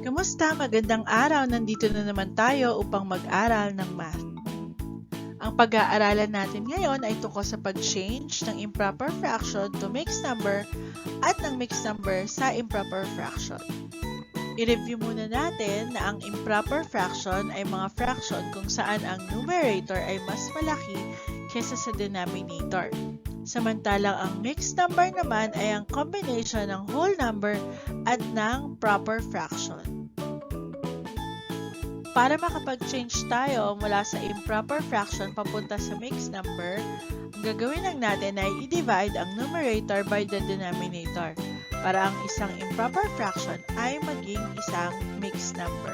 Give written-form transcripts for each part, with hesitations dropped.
Kamusta? Magandang araw! Nandito na naman tayo upang mag-aral ng math. Ang pag-aaralan natin ngayon ay tungkol sa pag-change ng improper fraction to mixed number at ng mixed number sa improper fraction. I-review muna natin na ang improper fraction ay mga fraction kung saan ang numerator ay mas malaki kaysa sa denominator. Samantalang ang mixed number naman ay ang combination ng whole number at ng proper fraction. Para makapag-change tayo mula sa improper fraction papunta sa mixed number, ang gagawin lang natin ay i-divide ang numerator by the denominator para ang isang improper fraction ay maging isang mixed number.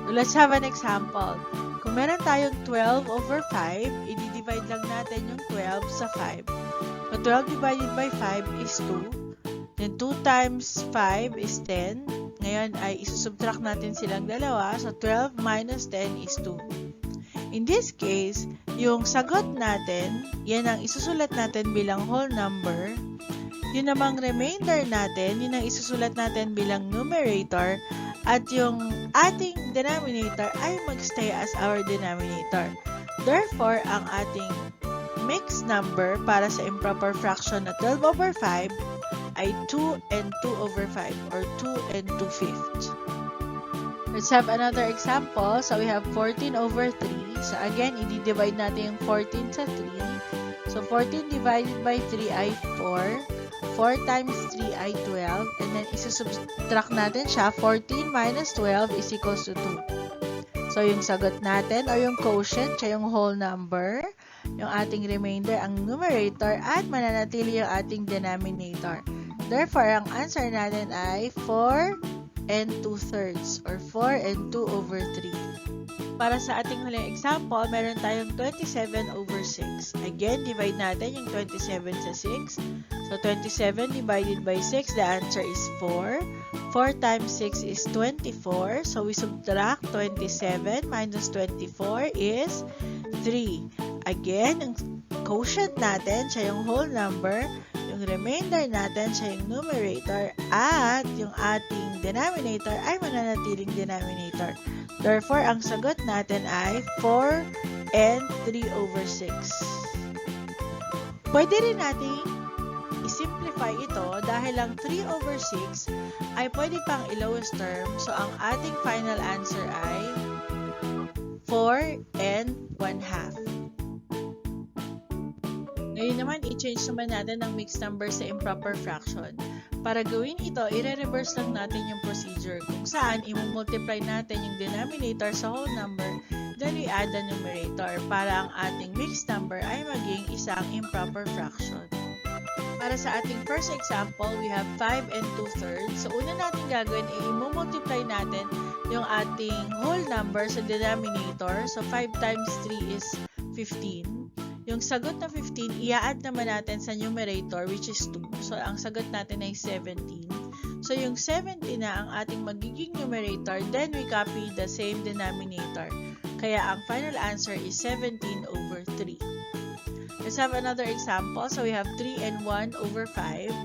So let's have an example. Kung meron tayong 12 over 5, i-divide lang natin yung 12 sa 5. So 12 divided by 5 is 2. Then 2 times 5 is 10. Ngayon ay isusubtract natin silang dalawa. So 12 minus 10 is 2. In this case, yung sagot natin, yan ang isusulat natin bilang whole number. Yun namang remainder natin, yun ang isusulat natin bilang numerator. At yung ating denominator ay magstay as our denominator. Therefore, ang ating mixed number para sa improper fraction na 12 over 5 ay 2 and 2 over 5 or 2 and 2/5. Let's have another example. So, we have 14 over 3. So, again, i-divide natin yung 14 sa 3. So, 14 divided by 3 ay 4. 4 times 3 ay 12. And then, isusubtract natin siya. 14 minus 12 is equals to 2. So, yung sagot natin or yung quotient, siya yung whole number. Yung ating remainder, ang numerator. At mananatili yung ating denominator. Therefore, ang answer natin ay 4 and 2/3 or 4 and 2 over 3. Para sa ating huling example, meron tayong 27 over 6. Again, divide natin yung 27 sa 6. So, 27 divided by 6, the answer is 4. 4 times 6 is 24. So, we subtract 27 minus 24 is 3. Again, ang quotient natin, siya yung whole number. Yung remainder natin, siya yung numerator. At yung ating denominator ay mananatiling denominator. Therefore, ang sagot natin ay 4 and 3 over 6. Pwede rin natin i-simplify ito dahil ang 3 over 6 ay pwede pang i-lowest term. So, ang ating final answer ay 4 and 1/2. Ngayon naman, i-change naman natin ang mixed number sa improper fraction. Para gawin ito, i-reverse lang natin yung procedure kung saan i-multiply natin yung denominator sa whole number, then we add the numerator para ang ating mixed number ay maging isang improper fraction. Para sa ating first example, we have 5 and 2/3. So, una natin gagawin ay i-multiply natin yung ating whole number sa denominator. So, 5 times 3 is 15. Yung sagot na 15, i-add naman natin sa numerator which is 2. So, ang sagot natin ay 17. So, yung 17 na ang ating magiging numerator, then we copy the same denominator. Kaya ang final answer is 17 over 3. Let's have another example. So, we have 3 and 1 over 5.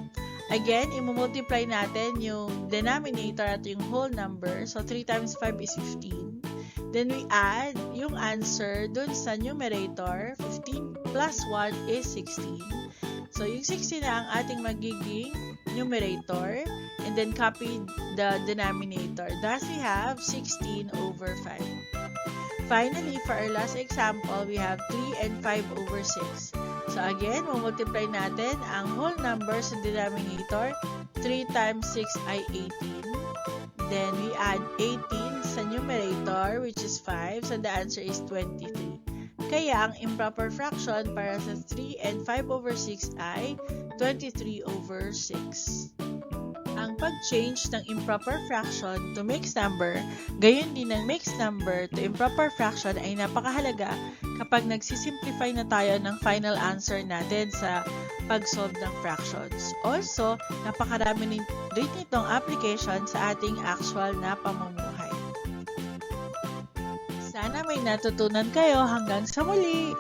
Again, i-multiply natin yung denominator at yung whole number. So, 3 times 5 is 15. Then, we add yung answer dun sa numerator. 15 plus 1 is 16. So, yung 16 na ang ating magiging numerator. And then, copy the denominator. Thus, we have 16 over 5. Finally, for our last example, we have 3 and 5 over 6. So, again, multiply natin ang whole number sa denominator. 3 times 6 ay 18. Then, we add 18 sa numerator, which is 5. So, the answer is 23. Kaya, ang improper fraction para sa 3 and 5 over 6 ay 23 over 6. Ang pag-change ng improper fraction to mixed number, gayon din ng mixed number to improper fraction ay napakahalaga kapag nagsisimplify na tayo ng final answer natin sa pag-solve ng fractions. Also, napakarami rin itong application sa ating actual na pamumuhay. Sana may natutunan kayo hanggang sa muli!